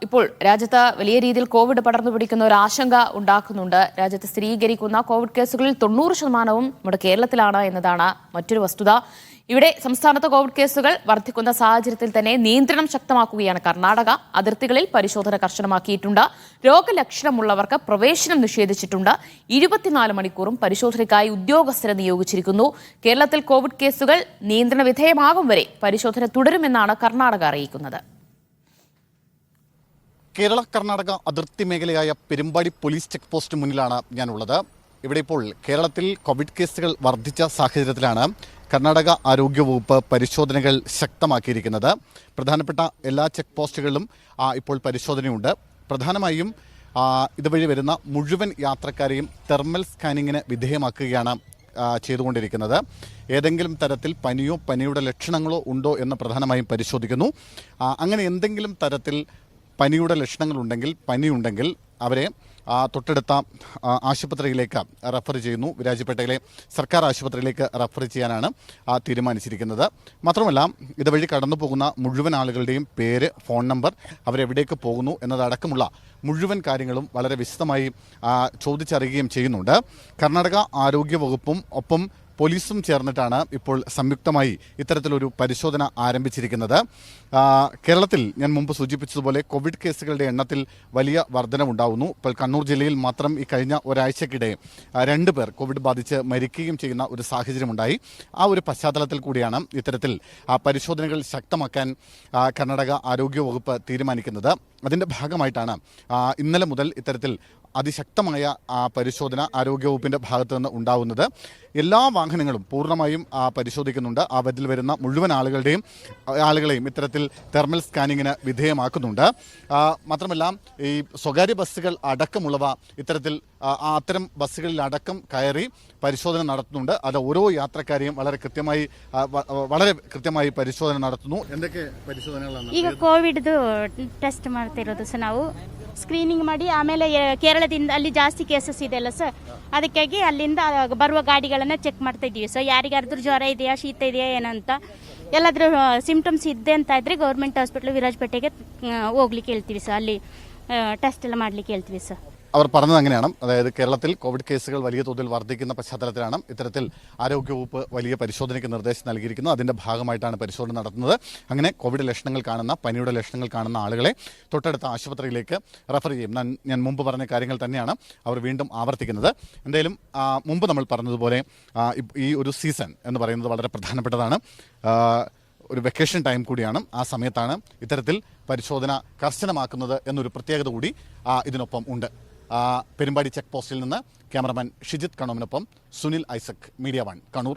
ഇപ്പോൾ രാജ്യത്ത് വലിയ രീതിയിൽ കോവിഡ് പടർന്നു പിടിക്കുന്ന ഒരു ആശങ്ക ഉണ്ടാക്കുന്നുണ്ട്. രാജ്യത്ത് സ്ഥിരീകരിക്കുന്ന കോവിഡ് കേസുകളിൽ 90% നമ്മുടെ കേരളത്തിലാണ് എന്നതാണ് മറ്റൊരു വസ്തുത. ഇവിടെ സംസ്ഥാനത്ത് കോവിഡ് കേസുകൾ വർദ്ധിക്കുന്ന സാഹചര്യത്തിൽ തന്നെ നിയന്ത്രണം ശക്തമാക്കുകയാണ് കർണാടക. അതിർത്തികളിൽ പരിശോധന കർശനമാക്കിയിട്ടുണ്ട്. രോഗലക്ഷണമുള്ളവർക്ക് പ്രവേശനം നിഷേധിച്ചിട്ടുണ്ട്. 24 മണിക്കൂറും പരിശോധനയ്ക്കായി ഉദ്യോഗസ്ഥരെ നിയോഗിച്ചിരിക്കുന്നു. കേരളത്തിൽ കോവിഡ് കേസുകൾ നിയന്ത്രണ വിധേയമാകും വരെ പരിശോധന തുടരുമെന്നാണ് കർണാടക അറിയിക്കുന്നത്. കേരള കർണാടക അതിർത്തി മേഖലയായ പെരുമ്പാടി പോലീസ് ചെക്ക് പോസ്റ്റ് മുന്നിലാണ് ഞാനുള്ളത്. ഇവിടെ ഇപ്പോൾ കേരളത്തിൽ കോവിഡ് കേസുകൾ വർദ്ധിച്ച സാഹചര്യത്തിലാണ് കർണാടക ആരോഗ്യവകുപ്പ് പരിശോധനകൾ ശക്തമാക്കിയിരിക്കുന്നത്. പ്രധാനപ്പെട്ട എല്ലാ ചെക്ക് പോസ്റ്റുകളിലും ഇപ്പോൾ പരിശോധനയുണ്ട്. പ്രധാനമായും ഇതുവഴി വരുന്ന മുഴുവൻ യാത്രക്കാരെയും തെർമൽ സ്കാനിങ്ങിന് വിധേയമാക്കുകയാണ് ചെയ്തുകൊണ്ടിരിക്കുന്നത്. ഏതെങ്കിലും തരത്തിൽ പനിയോ പനിയുടെ ലക്ഷണങ്ങളോ ഉണ്ടോ എന്ന് പ്രധാനമായും പരിശോധിക്കുന്നു. അങ്ങനെ എന്തെങ്കിലും തരത്തിൽ പനിയുടെ ലക്ഷണങ്ങളുണ്ടെങ്കിൽ പനിയുണ്ടെങ്കിൽ അവരെ തൊട്ടടുത്ത ആശുപത്രിയിലേക്ക് റെഫർ ചെയ്യുന്നു. വിരാജപേട്ടയിലെ സർക്കാർ ആശുപത്രിയിലേക്ക് റെഫർ ചെയ്യാനാണ് തീരുമാനിച്ചിരിക്കുന്നത്. മാത്രമല്ല ഇതുവഴി കടന്നു പോകുന്ന മുഴുവൻ ആളുകളുടെയും പേര്, ഫോൺ നമ്പർ, അവരെവിടേക്ക് പോകുന്നു എന്നതടക്കമുള്ള മുഴുവൻ കാര്യങ്ങളും വളരെ വിശദമായി ചോദിച്ചറിയുകയും ചെയ്യുന്നുണ്ട്. കർണാടക ആരോഗ്യ വകുപ്പും ഒപ്പം പോലീസും ചേർന്നിട്ടാണ് ഇപ്പോൾ സംയുക്തമായി ഇത്തരത്തിലൊരു പരിശോധന ആരംഭിച്ചിരിക്കുന്നത്. കേരളത്തിൽ ഞാൻ മുമ്പ് സൂചിപ്പിച്ചതുപോലെ കോവിഡ് കേസുകളുടെ എണ്ണത്തിൽ വലിയ വർധനവുണ്ടാകുന്നു. ഇപ്പോൾ കണ്ണൂർ ജില്ലയിൽ മാത്രം ഈ കഴിഞ്ഞ ഒരാഴ്ചക്കിടെ 2 പേർ കോവിഡ് ബാധിച്ച് മരിക്കുകയും ചെയ്യുന്ന ഒരു സാഹചര്യമുണ്ടായി. ആ ഒരു പശ്ചാത്തലത്തിൽ കൂടിയാണ് ഇത്തരത്തിൽ പരിശോധനകൾ ശക്തമാക്കാൻ കർണാടക ആരോഗ്യ വകുപ്പ് തീരുമാനിക്കുന്നത്. അതിൻ്റെ ഭാഗമായിട്ടാണ് ഇന്നലെ മുതൽ ഇത്തരത്തിൽ അതിശക്തമായ പരിശോധന ആരോഗ്യവകുപ്പിൻ്റെ ഭാഗത്തു നിന്ന് ഉണ്ടാകുന്നത്. എല്ലാ വാഹനങ്ങളും പൂർണ്ണമായും പരിശോധിക്കുന്നുണ്ട്. ആ വരിൽ വരുന്ന മുഴുവൻ ആളുകളെയും ഇത്തരത്തിൽ തെർമൽ സ്കാനിങ്ങിന് വിധേയമാക്കുന്നുണ്ട്. മാത്രമല്ല ഈ സ്വകാര്യ ബസ്സുകൾ അടക്കമുള്ളവ ഇത്തരത്തിൽ അത്തരം ബസ്സുകളിൽ അടക്കം കയറി പരിശോധന നടത്തുന്നുണ്ട്. അത് ഓരോ യാത്രക്കാരെയും വളരെ കൃത്യമായി പരിശോധന നടത്തുന്നു. എന്തൊക്കെ പരിശോധനകളാണ്? ಈಗ ಕೋವಿಡ್ ಟೆಸ್ಟ್ ಮಾಡ್ತಿರೋದು ಸರ್. ನಾವು ಸ್ಕ್ರೀನಿಂಗ್ ಮಾಡಿ ಆಮೇಲೆ ಕೇರಳದಿಂದ ಅಲ್ಲಿ ಜಾಸ್ತಿ ಕೇಸಸ್ ಇದೆ ಅಲ್ಲ ಸರ್, ಅದಕ್ಕಾಗಿ ಅಲ್ಲಿಂದ ಬರುವ ಗಾಡಿಗಳನ್ನ ಚೆಕ್ ಮಾಡ್ತಾ ಇದೀವಿ ಸರ್. ಯಾರಿಗಾದ್ರೂ ಜ್ವರ ಇದೆಯಾ, ಶೀತ ಇದೆಯಾ ಏನಂತ ಎಲ್ಲಾದ್ರೂ ಸಿಂಪ್ಟಮ್ಸ್ ಇದೆ ಅಂತ ಇದ್ರೆ ಗೌರ್ಮೆಂಟ್ ಹಾಸ್ಪಿಟಲ್ ವಿರಾಜಪೇಟೆಗೆ ಹೋಗ್ಲಿಕ್ಕೆ ಹೇಳ್ತೀವಿ ಸರ್. ಅಲ್ಲಿ ಟೆಸ್ಟ್ ಎಲ್ಲ ಮಾಡ್ಲಿಕ್ಕೆ ಹೇಳ್ತೀವಿ ಸರ್. അവർ പറഞ്ഞത് അങ്ങനെയാണ്. അതായത് കേരളത്തിൽ കോവിഡ് കേസുകൾ വലിയ തോതിൽ വർദ്ധിക്കുന്ന പശ്ചാത്തലത്തിലാണ് ഇത്തരത്തിൽ ആരോഗ്യവകുപ്പ് വലിയ പരിശോധനയ്ക്ക് നിർദ്ദേശം നൽകിയിരിക്കുന്നത്. അതിൻ്റെ ഭാഗമായിട്ടാണ് പരിശോധന നടത്തുന്നത്. അങ്ങനെ കോവിഡ് ലക്ഷണങ്ങൾ കാണുന്ന, പനിയുടെ ലക്ഷണങ്ങൾ കാണുന്ന ആളുകളെ തൊട്ടടുത്ത ആശുപത്രിയിലേക്ക് റെഫർ ചെയ്യും. ഞാൻ മുമ്പ് പറഞ്ഞ കാര്യങ്ങൾ തന്നെയാണ് അവർ വീണ്ടും ആവർത്തിക്കുന്നത്. എന്തായാലും മുമ്പ് നമ്മൾ പറഞ്ഞതുപോലെ ഈ ഒരു സീസൺ എന്ന് പറയുന്നത് വളരെ പ്രധാനപ്പെട്ടതാണ്. ഒരു വെക്കേഷൻ ടൈം കൂടിയാണ്. ആ സമയത്താണ് ഇത്തരത്തിൽ പരിശോധന കർശനമാക്കുന്നത് എന്നൊരു പ്രത്യേകത കൂടി ഇതിനൊപ്പം ഉണ്ട്. പെരുമ്പാടി ചെക്ക് പോസ്റ്റിൽ നിന്ന് ക്യാമറമാൻ ഷിജിത് കണോമിനൊപ്പം സുനിൽ ഐസക്, മീഡിയ 1 കണ്ണൂർ.